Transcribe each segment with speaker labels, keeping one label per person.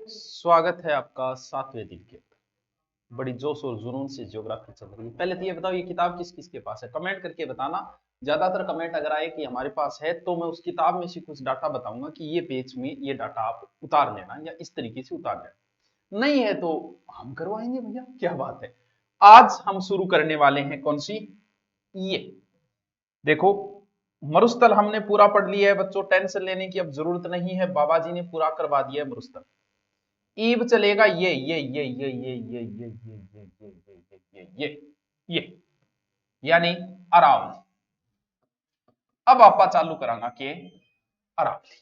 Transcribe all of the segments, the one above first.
Speaker 1: स्वागत है आपका 7वें दिन के अंदर। बड़ी जोश और जुनून से ज्योग्राफी चल रही है। पहले तो ये बताओ, ये किताब किस किस के पास है? कमेंट करके बताना। ज्यादातर कमेंट अगर आए कि हमारे पास है तो मैं उस किताब में से कुछ डाटा बताऊंगा कि ये पेज में ये डाटा आप उतार लेना या इस तरीके से उतार लेना। नहीं है तो हम करवाएंगे भैया, क्या बात है। आज हम शुरू करने वाले हैं कौन सी? ये देखो, मरुस्थल हमने पूरा पढ़ लिया है बच्चों, टेंशन लेने की अब जरूरत नहीं है, बाबा जी ने पूरा करवा दिया है मरुस्थल। ईब चलेगा ये यानी अरावली। अब आपा चालू करांगा के अरावली।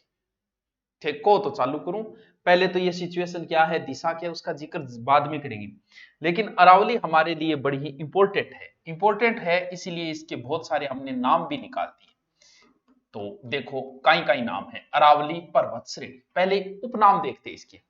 Speaker 1: ठीक को तो चालू करूं। पहले तो ये सिचुएशन क्या है, दिशा क्या है, उसका जिक्र बाद में करेंगे। लेकिन अरावली हमारे लिए बड़ी ही इंपॉर्टेंट है इसीलिए इसके बहुत सारे हमने नाम भी निकाल दिए। तो देखो कई कई नाम है अरावली पर्वत श्रेणी। पहले उपनाम देखते इसके।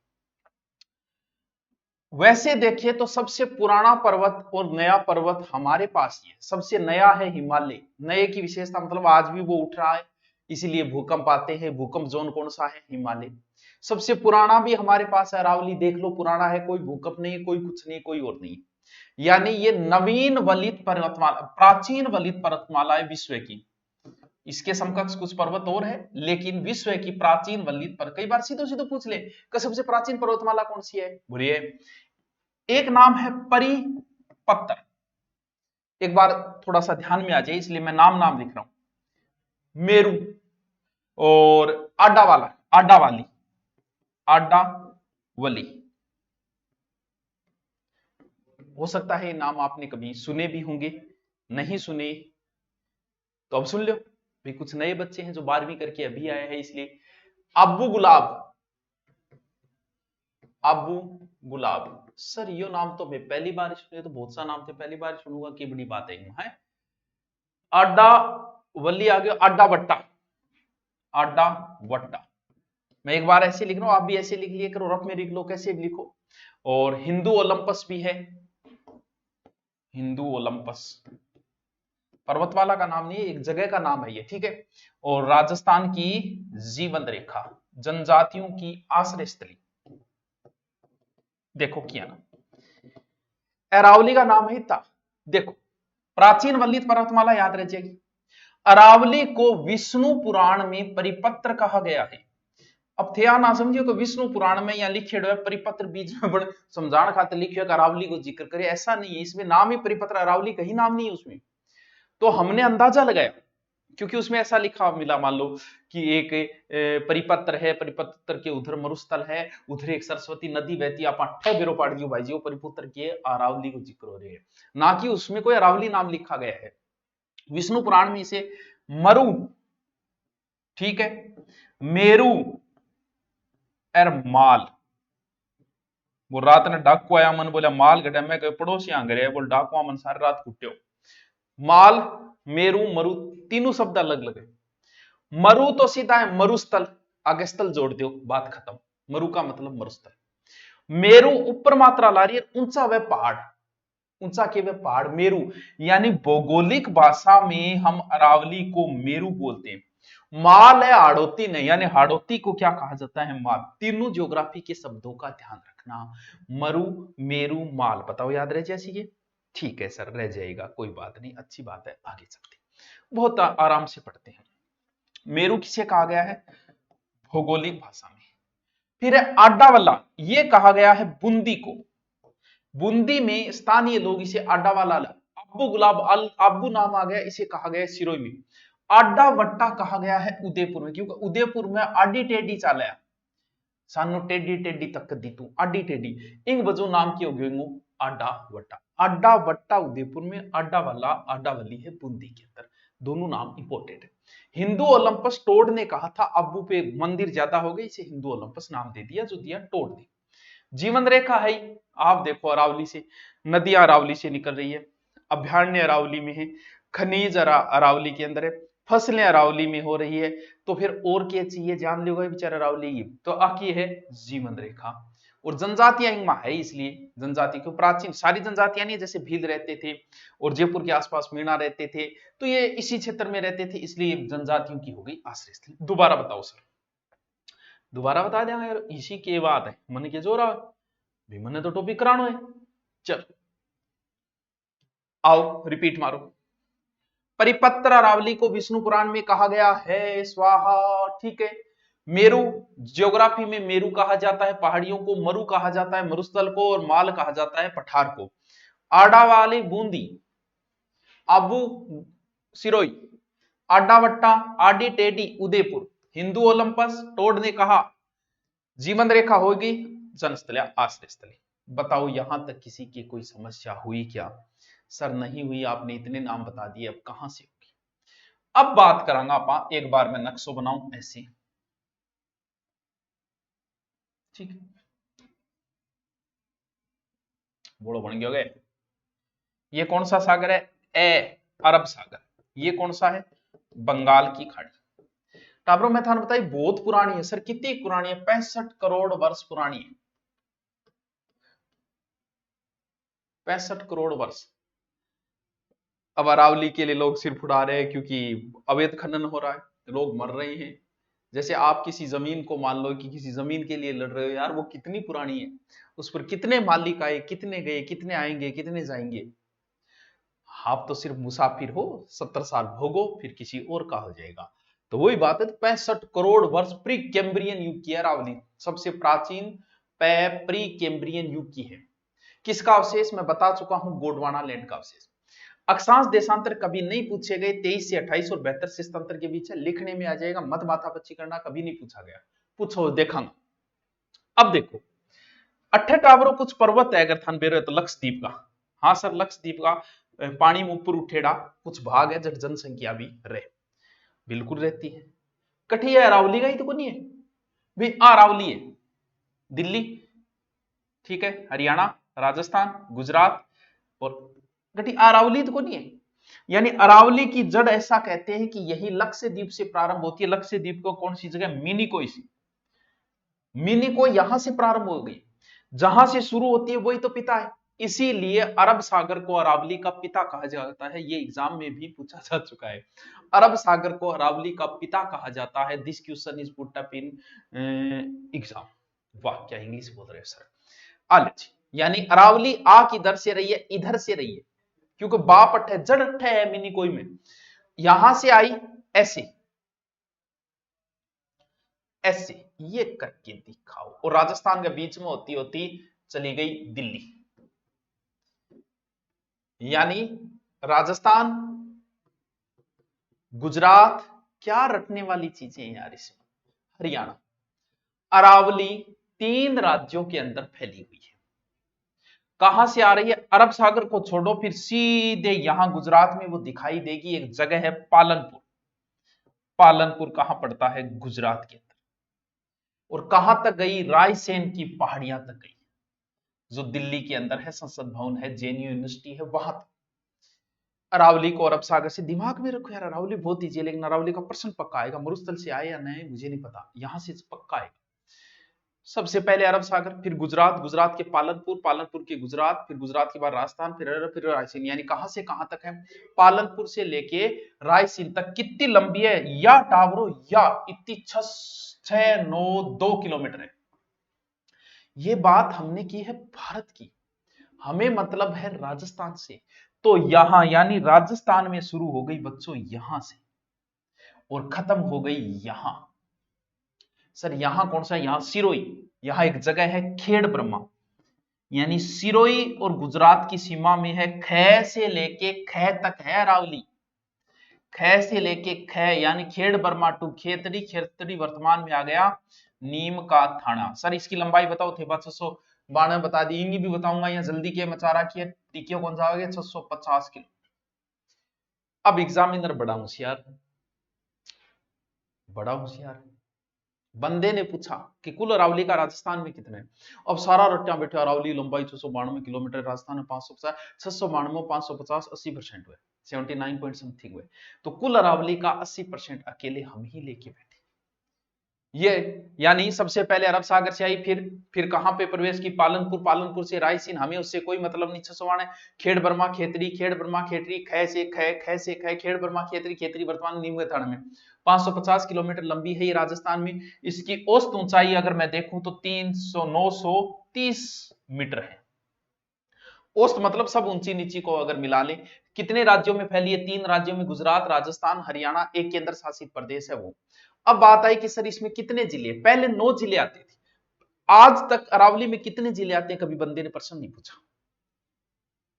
Speaker 1: वैसे देखिए तो सबसे पुराना पर्वत और नया पर्वत हमारे पास ही है। सबसे नया है हिमालय। नए की विशेषता मतलब आज भी वो उठ रहा है, इसीलिए भूकंप आते हैं। भूकंप जोन कौन सा है? हिमालय। सबसे पुराना भी हमारे पास है अरावली, देख लो पुराना है, कोई भूकंप नहीं, कोई कुछ नहीं, कोई और नहीं। यानी ये नवीन वलित पर्वतमाला, प्राचीन वलित पर्वतमाला है विश्व की। इसके समकक्ष कुछ पर्वत और है, लेकिन विश्व की प्राचीन वलित पर कई बार सीधे सीधे पूछ ले कि सबसे प्राचीन पर्वतमाला कौन सी है? बोलिए। एक नाम है परिपत्र। एक बार थोड़ा सा ध्यान में आ जाए इसलिए मैं नाम लिख रहा हूं। मेरू और आडा वाला, आडा वाली, आडा वली। हो सकता है ये नाम आपने कभी सुने भी होंगे, नहीं सुने तो अब सुन लो भी। कुछ नए बच्चे हैं जो 12वीं करके अभी आए हैं इसलिए। अबू गुलाब, अबू गुलाब। सर यो नाम तो मैं पहली बार सुने, तो बहुत सा नाम थे, पहली बार सुनूंगा, की बड़ी बात है। आडा वली आ गया, आडा वट्टा, आडा वट्टा। मैं एक बार ऐसे लिख रहा हूं, आप भी ऐसे लिख लिया करो, रफ में लिख लो, कैसे भी लिखो। और हिंदू ओलंपस भी है, हिंदू ओलंपस। पर्वतवाला का नाम नहीं है, एक जगह का नाम है ये, ठीक है। और राजस्थान की जीवन रेखा, जनजातियों की आश्रय स्थली। देखो किया ना, अरावली का नाम है ता। देखो प्राचीन वल्लित पर्वतमाला याद रह जाएगी। अरावली को विष्णु पुराण में परिपत्र कहा गया है। अब थे ना समझियो कि विष्णु पुराण में या लिखे हुए परिपत्र बीच में बड़े समझाण खाते लिखे अरावली को जिक्र करे, ऐसा नहीं है। इसमें नाम ही परिपत्र, अरावली कहीं नाम नहीं है उसमें। तो हमने अंदाजा लगाया क्योंकि उसमें ऐसा लिखा मिला, मान लो कि एक परिपत्र है, परिपत्र के उधर मरुस्थल है, उधर एक सरस्वती नदी बहती, आप अट्ठे बेरो पाड़ दियो भाई जी, वो परिपुत्र के अरावली को जिक्र हो रहे हैं, ना कि उसमें कोई अरावली नाम लिखा गया है। विष्णु पुराण में इसे मरु, ठीक है, मेरू और माल। वो रात ने डाकू आया, मन बोला माल गड्या, मैं पड़ोसी आ गए बोल डाकुआ मन सारी रात कुट्यो। माल, मेरू, मरु तीनों शब्द अलग अलग है। मरु तो सीधा है मरुस्थल, आगे स्थल जोड़ दो, बात खत्म। मरु का मतलब मरुस्थल। मेरू ऊपर मात्रा ला रही है, ऊंचा वह पहाड़, ऊंचा के वह पहाड़ मेरू। यानी भौगोलिक भाषा में हम अरावली को मेरू बोलते हैं। माल है हाड़ौती नहीं, यानी हाड़ौती को क्या कहा जाता है? माल। तीनों ज्योग्राफी के शब्दों का ध्यान रखना। मरु, मेरू, माल, बताओ याद रह जैसी ये? ठीक है सर, रह जाएगा, कोई बात नहीं, अच्छी बात है, आगे चलते बहुत आराम से पढ़ते हैं। मेरू किसे कहा गया है भौगोलिक भाषा में? फिर है आडावाला, ये कहा गया है बूंदी को। बूंदी में स्थानीय लोग इसे आडावाला, अब्बू गुलाब अल अब्बू नाम आ गया, इसे कहा गया सिरोही में। आडा वट्टा कहा गया है उदयपुर में, क्योंकि उदयपुर में आडी टेडी चालया, सानू टेडी टेडी तक दी तू आडी टेडी, इंग बजो नाम की हो गई आडा वट्टा। आडा वट्टा उदयपुर में, आडा वाला आडावली है बूंदी के अंदर। दोनों नाम इंपोर्टेंट है। हिंदू ओलंपस टोड ने कहा था अब्बू पे मंदिर ज्यादा हो गई, इसे हिंदू ओलंपस नाम दे दिया, जो दिया टोड ने। जीवन रेखा है, आप देखो अरावली से नदियां अरावली से निकल रही है, अभ्यारण्य अरावली में है, खनिज अरावली के अंदर है, फसलें अरावली में हो रही है। तो फिर और क्या चाहिए, जान लो बेचारा अरावली। तो आकी है जीवन रेखा। और जनजातियां इनमें है, इसलिए जनजाति को प्राचीन सारी जनजातियां नहीं, जैसे भील रहते थे और जयपुर के आसपास मीणा रहते थे, तो ये इसी क्षेत्र में रहते थे, इसलिए जनजातियों की हो गई आश्रय स्थल। दोबारा बताओ सर, दोबारा बता देंगे यार, इसी के बात है मन के जोरा भी, मैंने तो टॉपिक करानो है। चल आओ रिपीट मारो। परिपत्र अरावली को विष्णु पुराण में कहा गया है स्वाहा। ठीक है। मेरु, ज्योग्राफी में मेरु कहा जाता है, पहाड़ियों को मरु कहा जाता है, मरुस्थल को, और माल कहा जाता है पठार को। आडा वाली बूंदी, आबू सिरोई, आडावट्टा, आडी टेडी उदयपुर, हिंदू ओलंपस। टोड ने कहा जीवन रेखा होगी जनस्थल या आश्रय स्थली। बताओ यहां तक किसी की कोई समस्या हुई क्या? सर नहीं हुई, आपने इतने नाम बता दिए, अब कहां से होगी? अब बात करांगा आप, एक बार मैं नक्शो बनाऊं ऐसे। ठीक है, बोलो बन गए। ये कौन सा सागर है? ए अरब सागर। ये कौन सा है? बंगाल की खाड़ी। टाब्रो मैं था बताई बहुत पुरानी है। सर कितनी पुरानी है? 65 करोड़ वर्ष पुरानी है। 65 करोड़ वर्ष। अब अरावली के लिए लोग सिर फुड़ा रहे हैं क्योंकि अवैध खनन हो रहा है, लोग मर रहे हैं। जैसे आप किसी जमीन को मान लो कि किसी जमीन के लिए लड़ रहे हो, यार वो कितनी पुरानी है, उस पर कितने मालिक आए, कितने गए, कितने आएंगे, कितने जाएंगे। आप तो सिर्फ मुसाफिर हो, 70 साल भोगो फिर किसी और का हो जाएगा। तो वही बात है। 65 करोड़ वर्ष प्री कैम्ब्रियन युग की अरावली सबसे प्राचीन प्री कैम्ब्रियन युग की है। किसका अवशेष? मैं बता चुका हूं, गोंडवाना लैंड का अवशेष। अक्षांश देशांतर कभी नहीं पूछे गए। 23 से 28 और 72 से स्थानांतर के बीच है, लिखने में आ जाएगा। मत माथापच्ची करना, कभी नहीं पूछा गया। पूछो देखांगा। अब देखो, अट्ठे टावरों कुछ पर्वत है अगर थान बेरो तो लक्षद्वीप का। हाँ सर, लक्षद्वीप का पानी में ऊपर उठेड़ा कुछ भाग है जब जनसंख्या भी रहे, बिल्कुल रहती है। कठिया अरावली का ही तो नहीं है भाई, अरावली है दिल्ली, ठीक है, हरियाणा, राजस्थान, गुजरात और गठी अरावली तो नहीं है। यानी अरावली की जड़ ऐसा कहते हैं कि यही लक्षद्वीप से प्रारंभ होती है। लक्षद्वीप को कौन सी जगह? मिनिकोई से। मिनिकोई यहां से प्रारंभ हो गई, जहां से शुरू होती है वही तो पिता है। इसीलिए अरब सागर को अरावली का पिता कहा जाता है। ये एग्जाम में भी पूछा जा चुका है। अरब सागर को अरावली का पिता कहा जाता है। This question is put up in exam. वाह क्या इंग्लिश बोल रहे हो सर। आलिज यानी अरावली आ किधर से रही है? इधर से रही है, क्योंकि बाप अट्ठे जड़ अट्ठे है मिनी कोई में, यहां से आई ऐसे ऐसे ये करके दिखाओ, और राजस्थान के बीच में होती होती चली गई दिल्ली। यानी राजस्थान, गुजरात, क्या रटने वाली चीजें हैं यार इसमें, हरियाणा, अरावली 3 राज्यों के अंदर फैली हुई है। कहां से आ रही है? अरब सागर को छोड़ो, फिर सीधे यहां गुजरात में वो दिखाई देगी। एक जगह है पालनपुर। पालनपुर कहां पड़ता है? गुजरात के अंदर। और कहां तक गई? रायसेन की पहाड़ियां तक गई, जो दिल्ली के अंदर है, संसद भवन है, जेएनयू यूनिवर्सिटी है, वहां तक। अरावली को अरब सागर से दिमाग में रखो यार, अरावली बहुत ईजी है, लेकिन अरावली का प्रश्न पक्का आएगा। मरुस्थल से आए या नहीं मुझे नहीं पता, यहां से पक्का आएगा। सबसे पहले अरब सागर, फिर गुजरात, गुजरात के पालनपुर, पालनपुर के गुजरात, फिर गुजरात के बाद राजस्थान, फिर रायसेन। यानी कहां से कहां तक है? पालनपुर से लेके रायसेन तक। कितनी लंबी है या टावरो? या इतनी 692 किलोमीटर है। ये बात हमने की है भारत की, हमें मतलब है राजस्थान से। तो यहां यानी राजस्थान में शुरू हो गई बच्चों यहां से, और खत्म हो गई यहां। सर यहां कौन सा? यहां सिरोई। यहां एक जगह है खेड़ ब्रह्मा, यानी सिरोई और गुजरात की सीमा में है। ख से लेके ख तक है अरावली। ख से लेके ख यानी खेड़ बर्मा टू खेतड़ी। खेतड़ी वर्तमान में आ गया नीम का थाना। सर इसकी लंबाई बताओ थे 692 बता दी, इंगी भी बताऊंगा, या जल्दी के मचारा की टीकियो कौन सा आ गया? 650 किलो। अब एग्जामिनर बड़ा होशियार, बड़ा होशियार बंदे ने पूछा कि कुल अरावली का राजस्थान में कितना है। अब सारा रट्टा बैठे, अरावली लंबाई 692 किलोमीटर, राजस्थान में 550, 692 550 80% हुए, 79 पॉइंट समथिंग हुए। तो कुल अरावली का 80% अकेले हम ही लेके बैठे। ये यानी सबसे पहले अरब सागर से आई, फिर कहां पे प्रवेश की? पालनपुर, पालनपुर से रायसीन, हमें उससे कोई मतलब नहीं। 692 खेड़ बर्मा खेतरी, खेड़ बर्मा खेतरी, ख से ख, ख से ख, खेड़ बर्मा खेतरी, खेतरी वर्तमान नीम के थाने में। 550 किलोमीटर लंबी है ये राजस्थान में। इसकी औसत ऊंचाई अगर मैं देखूं तो 930 मीटर है। औसत मतलब सब ऊंची नीची को अगर मिला ले। कितने राज्यों में फैली है? 3 राज्यों में, गुजरात, राजस्थान, हरियाणा, एक केंद्र शासित प्रदेश है वो। अब बात आई कि सर इसमें कितने जिले? पहले 9 जिले आते थे। आज तक अरावली में कितने जिले आते हैं कभी बंदे ने प्रश्न नहीं पूछा।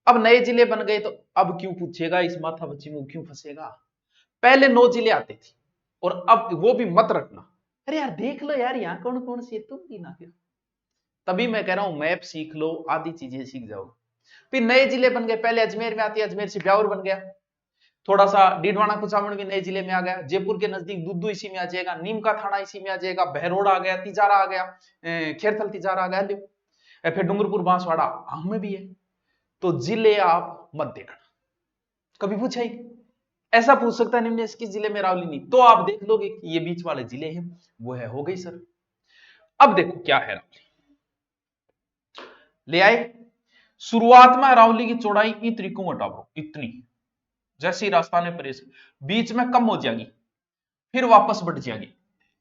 Speaker 1: अब नए जिले बन गए तो अब क्यों पूछेगा, इस माथा बच्ची में क्यों फंसेगा। पहले 9 जिले आते थे और अब वो भी मत रखना, अरे यार देख लो यार यहाँ कौन कौन सी है, तुम भी ना फिर। तभी मैं कह रहा हूं मैप सीख लो, आधी चीजें सीख जाओगे। फिर नए जिले बन गए, पहले अजमेर में आती है, अजमेर से ब्यावर बन गया, थोड़ा सा डीडवाना कुचामन भी नए जिले में आ गया, जयपुर के नजदीक दुद्दू इसी में आ जाएगा, नीम का थाना इसी में आ जाएगा, बहरोड आ गया, तिजारा आ गया, खेरथल तिजारा आ गया, फिर डूंगरपुर बांसवाड़ा आम में भी है। तो जिले आप मत देखना, कभी पूछा ही ऐसा पूछ सकता है निम्न किस जिले में अरावली नहीं, तो आप देख लोगे कि ये बीच वाले जिले हैं, वो है, हो गई सर। अब देखो क्या है अरावली, ले आए। शुरुआत में अरावली की चौड़ाई इतनी क्यों हटाओ, इतनी, जैसे ही राजस्थान में प्रवेश, बीच में कम हो जाएगी, फिर वापस बढ़ जाएगी,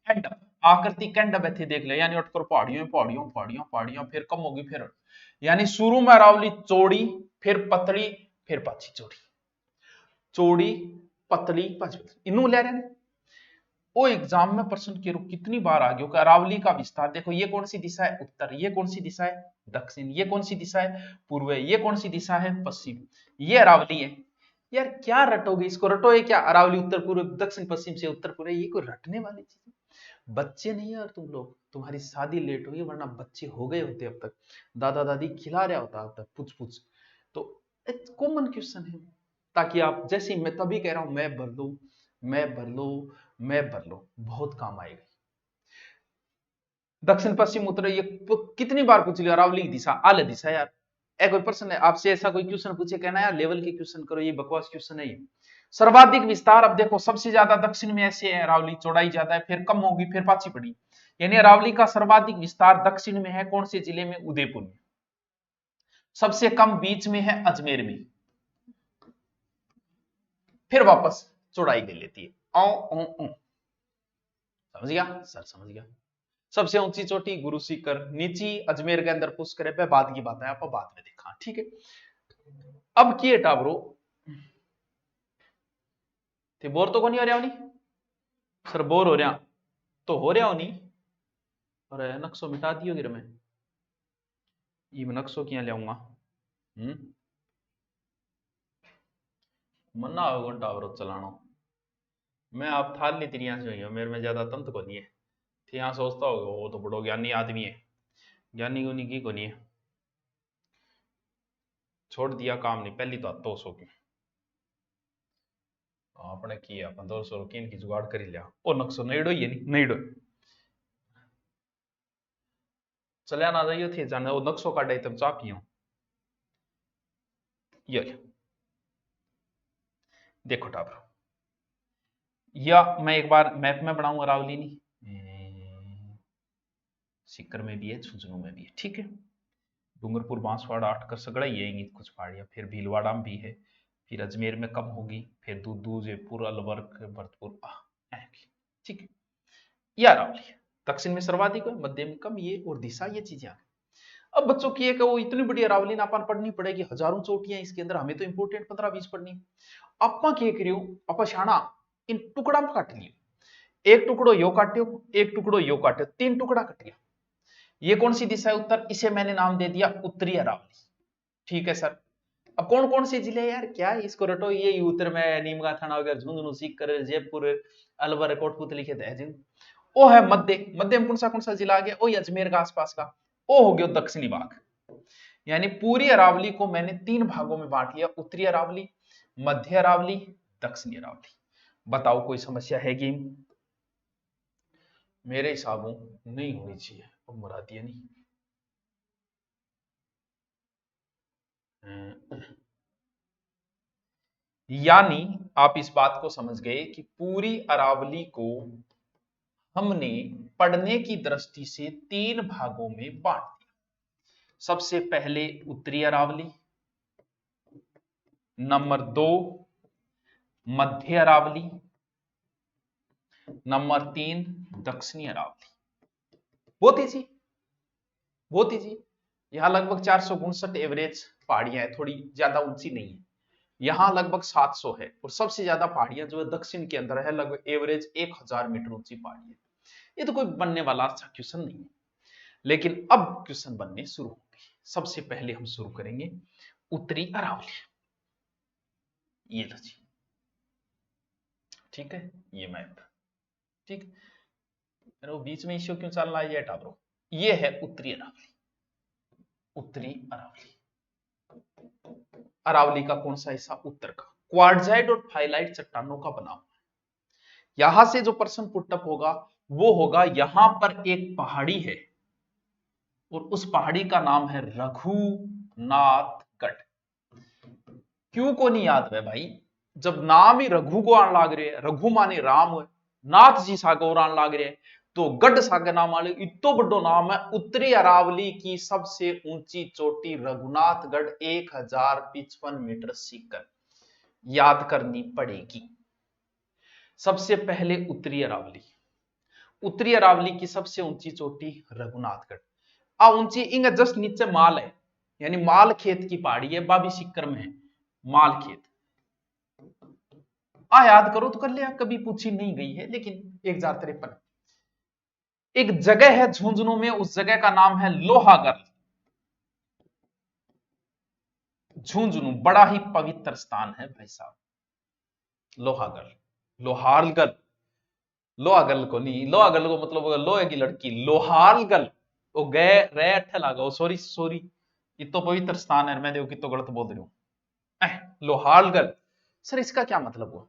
Speaker 1: एंड आकृति कैंड बैठे देख ले, यानी उठकर पहाड़ियों पहाड़ियों पहाड़ियों पहाड़ियों, फिर कम होगी, फिर यानी शुरू में अरावली चौड़ी, फिर पतली, फिर पाछी चौड़ी, चौड़ी पतली पाछी पतली, इनू ले रहे हैं। वो एग्जाम में प्रश्न के रूप कितनी बार आ गया कि अरावली का विस्तार देखो, ये कौन सी दिशा है? उत्तर। ये कौन सी दिशा है? दक्षिण। ये कौन सी दिशा है? पूर्व। ये कौन सी दिशा है? पश्चिम। ये अरावली है। यार क्या रटोगे इसको? रटो ये क्या, अरावली उत्तर पूर्व, दक्षिण पश्चिम से उत्तर पूर्व, ये कोई रटने वाली चीज? बच्चे नहीं यार तुम लोग, तुम्हारी शादी लेट हुई, वरना बच्चे हो गए होते अब तक, दादा दादी खिला रहा होता अब तक पूछ पूछ। तो कॉमन क्वेश्चन है, ताकि आप जैसे मैं तभी कह रहा हूं मैं भर लो, मैं भर लो, मैं भर लो, बहुत काम आएगा। दक्षिण पश्चिम उत्तर, ये कितनी बार पूछ लिया, अरावली की दिशा आले दिशा यार। एक कोई प्रश्न है आपसे, ऐसा कोई क्वेश्चन पूछे, कहना यार लेवल के क्वेश्चन करो, ये बकवास क्वेश्चन है ये। सर्वाधिक विस्तार, अब देखो सबसे ज्यादा दक्षिण में ऐसे है अरावली, चौड़ाई ज्यादा है, फिर कम होगी, फिर पाछी पड़ी, यानी अरावली का सर्वाधिक विस्तार दक्षिण में है, कौन से जिले में? उदयपुर में। सबसे कम बीच में है, अजमेर में, फिर वापस चौड़ाई ले लेती है। समझ गया सर? समझ गया। सबसे ऊंची चोटी गुरु सीकर, नीची अजमेर के अंदर पुष्कर पे, बाद की बात है, आप बाद में देखा, ठीक है। अब किए टाबरो थे, बोर तो नहीं हो रहा नहीं सर, बोर हो रहा तो हो रहा हो नहीं, और नक्शो मिटा दियो गिर में, ये नक्शो क्या लाऊंगा? मना होगा टावरो चलाना, मैं आप थाल ली तिरिया से हुई, मेरे में ज्यादा तंत्र को नहीं है, थे यहाँ सोचता होगा वो तो बड़ो ज्ञानी आदमी है, ज्ञानी गुनी की को नहीं है, छोड़ दिया काम नहीं, पहली तो 200 की आपने किया, 1500 की जुगाड़ कर ही लिया, और नक्शो नईडो ही है नहीं, नईडो चलिया ना जाइयो थे जाने, वो नक्शो काटे तुम चा पियो, ये देखो टाबर, या मैं एक बार मैप में बनाऊंगा अरावली नहीं, सीकर में भी है, झुंझुनू में भी है, ठीक है, डूंगरपुर बांसवाड़ा अटकर सगड़ा ही है कुछ पहाड़ियां, फिर भीलवाड़ा में भी है, फिर अजमेर में कम होगी, फिर दूदू, जयपुर, अलवर, भरतपुर, ठीक है। ये अरावली है, दक्षिण में सर्वाधिक है, मध्य में कम, ये और दिशा, ये चीजें आ। अब बच्चों की एक वो इतनी बड़ी अरावली ना पढ़नी पड़ेगी, हजारों चोटियां इसके अंदर, हमें तो इंपोर्टेंट 15-20 पढ़नी। आपा क्या करियो, आपा शाना इन टुकड़ा में काट लियो, एक टुकड़ो यो काट्यो, एक टुकड़ो यो काट्यो, 3 टुकड़ा कट गया। ये कौन सी दिशा है? उत्तर। इसे मैंने नाम दे दिया उत्तरी अरावली, ठीक है सर। अब कौन कौन से जिले यार, क्या है इसको रटो, ये उत्तर में नीमका थाना वगैरह, झुंझुनू, सीकर, जयपुर, अलवर, कोटपुतली के तहजीब, वो है मध्य। मध्य में कौन सा जिला आ गया? वो अजमेर का आसपास का, वो हो गया दक्षिणी भाग। यानी पूरी अरावली को मैंने 3 भागों में बांट लिया, उत्तरी अरावली, मध्य अरावली, दक्षिणी अरावली। बताओ कोई समस्या है कि? मेरे हिसाबों नहीं होनी चाहिए, अब मुरादिया नहीं। यानी आप इस बात को समझ गए कि पूरी अरावली को हमने पढ़ने की दृष्टि से 3 भागों में बांट दिया। सबसे पहले उत्तरी अरावली, नंबर 2 मध्य अरावली, नंबर 3 दक्षिणी अरावली। बहुत इजी, बहुत इजी। यहां लगभग 459 एवरेज पहाड़ियां है, थोड़ी ज्यादा ऊंची नहीं है। यहां लगभग 700 है और सबसे ज्यादा पहाड़ियां जो है दक्षिण के अंदर है, लगभग एवरेज 1000 मीटर ऊंची पहाड़ी है। ये तो कोई बनने वाला अच्छा क्वेश्चन नहीं है, लेकिन अब क्वेश्चन बनने शुरू होंगे। सबसे पहले हम शुरू करेंगे उत्तरी अरावली। ये लो जी, ठीक है, ये मैप, ठीक। वो बीच में इश्यू क्यों चल रहा है ये हटा दो। ये है उत्तरी अरावली। उत्तरी अरावली, अरावली का कौन सा हिस्सा? उत्तर का। क्वार्टजाइट और फाइलाइट चट्टानों का बना हुआ। यहां से जो प्रश्न पुटअप होगा वो होगा, यहां पर एक पहाड़ी है और उस पहाड़ी का नाम है रघुनाथगढ़। क्यों को नहीं याद है भाई? जब नाम ही रघु को आन लाग रहे, रघु माने राम है, नाथ जी सागे और आन लाग रहे, तो गढ़ सागे नाम आले, इतो बड़ो नाम है। उत्तरी अरावली की सबसे ऊंची चोटी रघुनाथगढ़ 1055 मीटर सीकर, याद करनी पड़ेगी। सबसे पहले उत्तरी अरावली, उत्तरी अरावली की सबसे ऊंची चोटी रघुनाथगढ़। आ ऊंची इंग जस्ट नीचे माल है, यानी माल खेत की पहाड़ी है, बाबी सिक्कर में है माल खेत। याद करो तो कर लिया, कभी पूछी नहीं गई है, लेकिन 1053 एक जगह है झुंझुनू में, उस जगह का नाम है लोहागढ़। झुंझुनू बड़ा ही पवित्र स्थान है भाई साहब। लोहागढ़, लोहारगढ़, लोहागढ़ को नहीं, लोहागढ़ को मतलब लोहे की लड़की, लोहारगढ़ वो गए रे अठे लागा, सॉरी सॉरी, इतो पवित्र स्थान है, मैं देखो कितो गलत बोल रही हूं। लोहारगढ़, सर इसका क्या मतलब हुआ?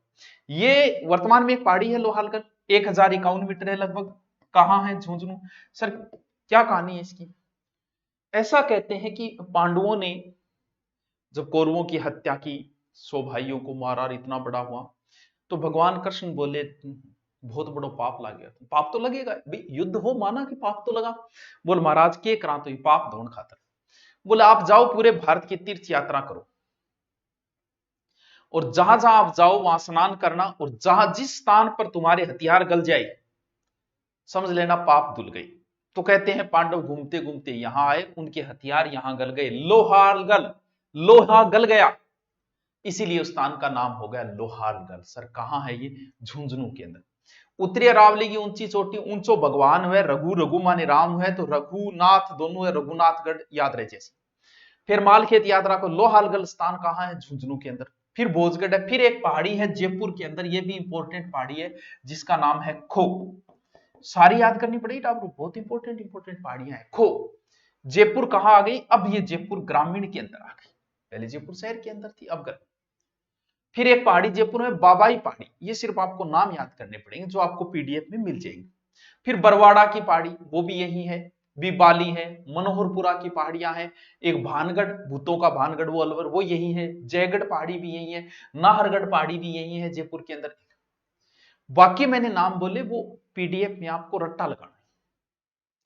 Speaker 1: ये वर्तमान में एक पहाड़ी है लोहारगढ़, 1051 मीटर है लगभग। कहां है? झुंझुनू। सर क्या कहानी है इसकी? ऐसा कहते हैं कि पांडवों ने जब कौरवों की हत्या की, 100 भाइयों को मारा और इतना बड़ा हुआ, तो भगवान कृष्ण बोले बहुत बड़ा पाप लग गया। पाप तो लगेगा भाई, युद्ध हो माना कि पाप तो लगा। बोल महाराज के करा तो ये पाप धोन खातर। बोले आप जाओ पूरे भारत की तीर्थ यात्रा करो, और जहां जहां आप जाओ वहां स्नान करना, और जहां जिस स्थान पर तुम्हारे हथियार गल जाए समझ लेना पाप धुल गई। तो कहते हैं पांडव घूमते घूमते यहां आए, उनके हथियार यहां गल गए, लोहारगल, लोहा गल गया, इसीलिए उस स्थान का नाम हो गया लोहारगढ़। सर कहां है ये? झुंझुनू के अंदर। उत्तरी अरावली की ऊंची चोटी, ऊंचो भगवान है, रघु रघु माने राम है, तो रघुनाथ दोनों है, रघुनाथगढ़ याद रहे जैसे। फिर मालखेत याद रखो, लोहारगढ़ स्थान कहां है? झुंझुनू के अंदर। फिर भोजगढ़ है, फिर एक पहाड़ी है जयपुर के अंदर, ये भी इंपॉर्टेंट पहाड़ी है, जिसका नाम है खो। सारी याद करनी पड़ेगी टाबरू, बहुत इंपॉर्टेंट इंपॉर्टेंट पहाड़ियां हैं। खो, जयपुर कहां आ गई? अब ये जयपुर ग्रामीण के अंदर आ गई, पहले जयपुर शहर के अंदर थी, अब फिर एक पहाड़ी जयपुर में बाबाई पहाड़ी, ये सिर्फ आपको नाम याद करने पड़ेंगे जो आपको पीडीएफ में मिल जाएंगे। फिर बरवाड़ा की पहाड़ी, वो भी यही है, बीबाली है, मनोहरपुरा की पहाड़ियां हैं, एक भानगढ़, भूतों का भानगढ़ वो अलवर, वो यही है, जयगढ़ पहाड़ी भी यही है, नाहरगढ़ पहाड़ी भी यही है जयपुर के अंदर। बाकी मैंने नाम बोले वो पीडीएफ में आपको रट्टा लगाना है,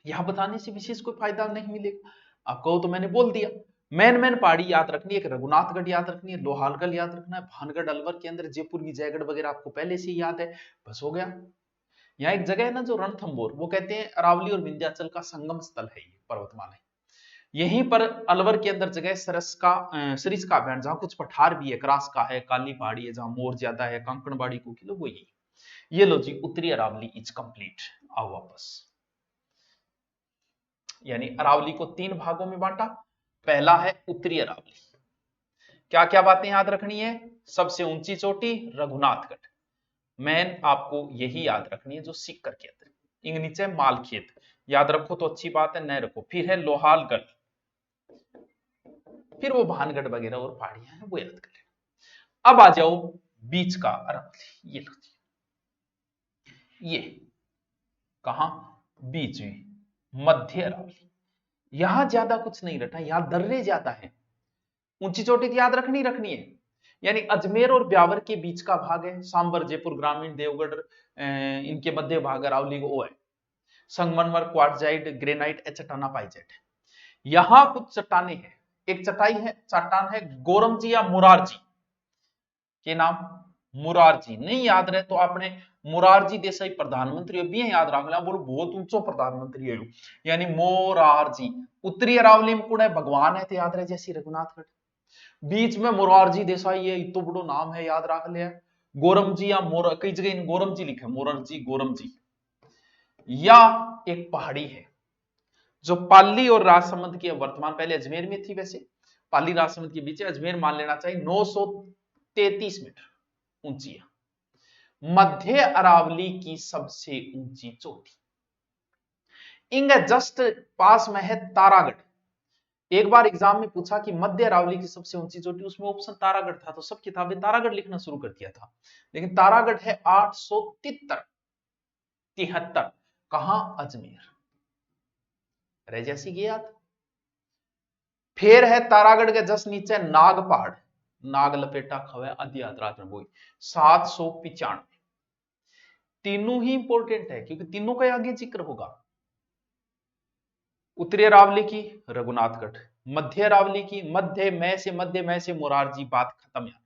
Speaker 1: यहां बताने से विशेष कोई फायदा नहीं मिलेगा। आप कहो तो मैंने बोल दिया। मैन पहाड़ी याद रखनी है, एक रघुनाथगढ़ याद रखनी है, लोहारगढ़ याद रखना है, भानगढ़ अलवर के अंदर, जयपुर की जयगढ़ वगैरह आपको पहले से ही याद है, बस हो गया। यहाँ एक जगह है ना जो रणथंबोर, वो कहते हैं अरावली और विंध्याचल का संगम स्थल है, ये पर्वतमाला है। यहीं पर अलवर के अंदर जगह सरिस का अभ्यारण, जहां कुछ पठार भी है, क्रास का है, काली पहाड़ी है जहां मोर ज्यादा है, कांकड़बाड़ी को किलो, वो यही। ये लो जी, उत्तरी अरावली इज कंप्लीट। आओ वापस, यानी अरावली को 3 भागों में बांटा। पहला है उत्तरी अरावली, क्या क्या बातें याद रखनी है? सबसे ऊंची चोटी रघुनाथगढ़, मैन आपको यही याद रखनी है जो सीकर के अंदर, इंग नीचे मालखेत, याद रखो तो अच्छी बात है, न रखो। फिर है लोहारगढ़, फिर वो भानगढ़ वगैरह और पहाड़ियां हैं वो याद कर लेना। अब आ जाओ बीच का अरावली, ये लो ये कहा? बीच में, मध्य अरावली। यहां ज्यादा कुछ नहीं रखा, यहां दर्रे ज्यादा है। ऊंची चोटी तो याद रखनी रखनी है, यानी अजमेर और ब्यावर के बीच का भाग है, सांबर, जयपुर ग्रामीण, देवगढ़, इनके मध्य भाग अरावली को है। संगमरमर, क्वार्टजाइट, ग्रेनाइट, चट्टाना पाइजेट है। यहां कुछ चट्टाने हैं, एक चटाई है, चट्टान है गोरमजी या मुरारजी के नाम, मुरारजी नहीं याद रहे तो आपने मुरारजी देसाई प्रधानमंत्री भी है याद रख लिया, बोलो बहुत ऊंचो प्रधानमंत्री है यानी मोरारजी। उत्तरी अरावली में कुड़ा भगवान है तो याद रहे जैसी रघुनाथगढ़, बीच में मुरारजी देसाई है, इतो बड़ो नाम है याद रख लिया। गोरमजी या मोर कई जगह इन गोरमजी लिखे, मोरारजी गोरमजी। या एक पहाड़ी है जो पाली और राजसमंद की वर्तमान, पहले अजमेर में थी, वैसे पाली राजसमंद के बीच अजमेर मान लेना चाहिए, 933 मीटर ऊंची है, मध्य अरावली की सबसे ऊंची चोटी। इंग जस्ट पास में है तारागढ़। एक बार एग्जाम में पूछा कि मध्य अरावली की सबसे ऊंची चोटी, उसमें ऑप्शन तारागढ़ था, तो सब किताबें तारागढ़ लिखना शुरू कर दिया था, लेकिन तारागढ़ है 873। कहां? अजमेर। रह जैसी की याद। फिर है तारागढ़ के जस्ट नीचे नाग पहाड़, नाग लपेटा खवे आदि यात्रा में वही 795। तीनों ही इंपॉर्टेंट है क्योंकि तीनों का आगे जिक्र होगा। उत्तरी अरावली की रघुनाथगढ़, मध्य अरावली की मध्य में से मोरारजी, बात खत्म यार।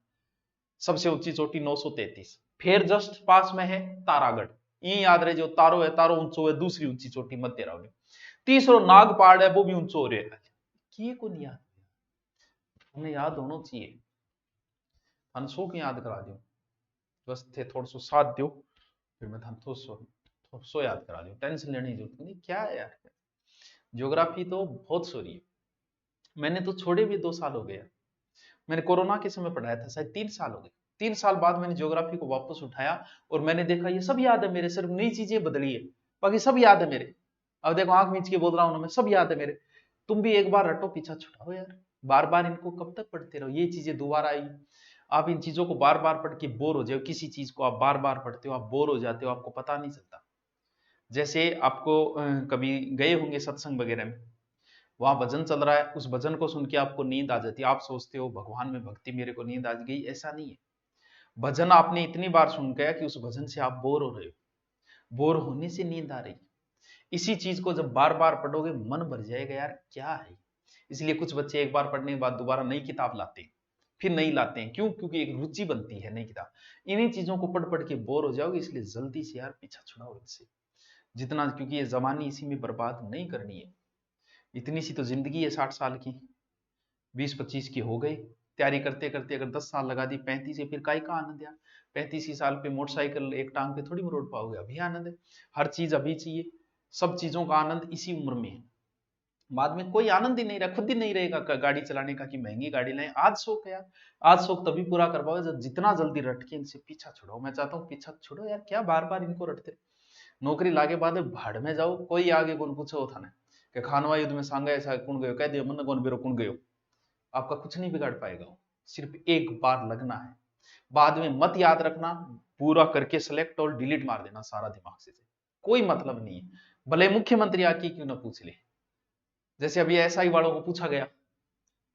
Speaker 1: सबसे ऊंची चोटी 933। फिर जस्ट पास में है तारागढ़, ये याद रहे जो तारो है, तारो ऊंचो है, दूसरी ऊंची चोटी मध्य अरावली। तीसरो नाग पहाड़ है, वो भी ऊंचो हो रहा है। ये को नहीं याद, हमें याद होना चाहिए। हंसो की याद करा दो बस, थे थोड़ा सो साथ दो, फिर मैं थोड़ा सो याद करा दो, टेंशन लेने की जरूरत नहीं। क्या है यार, ज्योग्राफी तो बहुत सोरी है, मैंने तो छोड़े भी 2 साल हो गए। मैंने कोरोना के समय पढ़ाया था, शायद 3 साल हो गए। 3 साल बाद मैंने ज्योग्राफी को वापस उठाया और मैंने देखा ये सब याद है मेरे, सिर्फ नई चीजें बदली है, बाकी सब याद है मेरे। अब देखो आंख मीच के बोल रहा हूं ना मैं, सब याद है मेरे। तुम भी एक बार रटो, पीछा छुड़ाओ यार, बार बार इनको कब तक पढ़ते रहो, ये चीजें दोबारा आई। आप इन चीजों को बार बार पढ़ के बोर हो जाओ, किसी चीज को आप बार बार पढ़ते हो आप बोर हो जाते हो, आपको पता नहीं चलता। जैसे आपको कभी गए होंगे सत्संग वगैरह में, वहां भजन चल रहा है, उस भजन को सुन के आपको नींद आ जाती है, आप सोचते हो भगवान में भक्ति, मेरे को नींद आ गई, ऐसा नहीं है। भजन आपने इतनी बार सुन गया कि उस भजन से आप बोर हो रहे हो, बोर होने से नींद आ रही। इसी चीज को जब बार बार पढ़ोगे मन भर जाएगा यार क्या है। इसलिए कुछ बच्चे एक बार पढ़ने के बाद दोबारा नई किताब लाते हैं, फिर नहीं लाते हैं, क्यों? क्योंकि एक रुचि बनती है नई किताब। इन्हीं चीजों को पढ़ पढ़ के बोर हो जाओगे, इसलिए जल्दी से यार पीछा छुड़ाओ इनसे जितना, क्योंकि ये जमानी इसी में बर्बाद नहीं करनी है। इतनी सी तो जिंदगी है 60 साल की, 20-25 की हो गई, तैयारी करते करते अगर 10 साल लगा दी, 35 से फिर काय का आनंद यार। 35 साल पे मोटरसाइकिल एक टांग पे थोड़ी मरोड़ पाओगे, अभी आनंद है, हर चीज अभी चाहिए, सब चीजों का आनंद इसी उम्र में है। बाद में कोई आनंद ही नहीं रहा, खुद ही नहीं रहेगा गाड़ी चलाने का कि महंगी गाड़ी लाएं। आज शौक है यार, आज शौक तभी पूरा कर पाओगे जब जितना जल्दी रट के इनसे पीछा छुड़ाओ। मैं चाहता हूँ पीछा छुड़ो यार, क्या बार बार इनको रटते। नौकरी लागे बाद भाड़ में जाओ, कोई आगे कौन पूछो था ना कि खानवा युद्ध में सांगा ऐसा कौन गयो, कह दियो मन कौन बेरो कौन गयो, आपका कुछ नहीं बिगाड़ पाएगा वो। सिर्फ एक बार लगना है, बाद में मत याद रखना, पूरा करके सेलेक्ट और डिलीट मार देना सारा दिमाग से, कोई मतलब नहीं है, भले मुख्यमंत्री आके क्यों ना पूछ ले। जैसे अभी एसआई वालों को पूछा गया,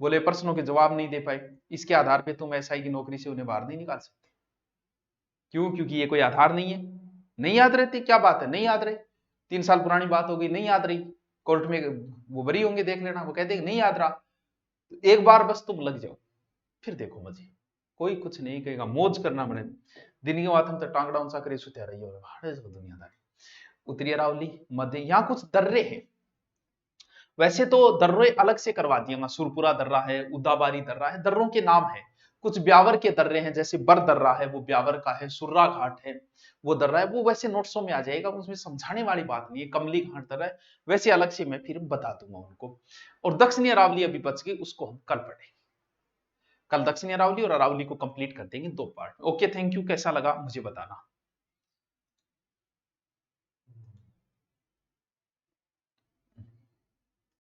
Speaker 1: बोले प्रश्नों के जवाब नहीं दे पाए, इसके आधार पे तुम एसआई की नौकरी से उन्हें बाहर नहीं निकाल सकते। क्यों? क्योंकि ये कोई आधार नहीं है, नहीं याद रहती, क्या बात है नहीं याद रहे, 3 साल पुरानी बात हो गई नहीं याद रही, कोर्ट में वो बरी होंगे, देख लेना, वो कहते हैं नहीं याद रहा। तो एक बार बस तुम लग जाओ, फिर देखो मजे, कोई कुछ नहीं कहेगा, मौज करना बने। दिन के बाद हम तो टांगड़ा ऊंचा करे सुत्या रही हो दुनियादारी। उत्तरी अरावली मध्य, यहाँ कुछ दर्रे हैं, वैसे तो दर्रे अलग से करवा दिए, सुरपुरा दर्रा है, उदाबारी दर्रा है, दर्रों के नाम है। कुछ ब्यावर के दर्रे हैं, जैसे बर दर्रा है वो ब्यावर का है, सुर्रा घाट है वो दर्रा है, वो वैसे नोट्सों में आ जाएगा, उसमें समझाने वाली बात नहीं है। कमली घाट दर्रा है, वैसे अलग से मैं फिर बता दूंगा उनको। और दक्षिणी अरावली अभी बच गई, उसको हम कल पढ़ेंगे। कल दक्षिणी अरावली और अरावली को कंप्लीट कर देंगे 2 पार्ट। ओके, थैंक यू, कैसा लगा मुझे बताना।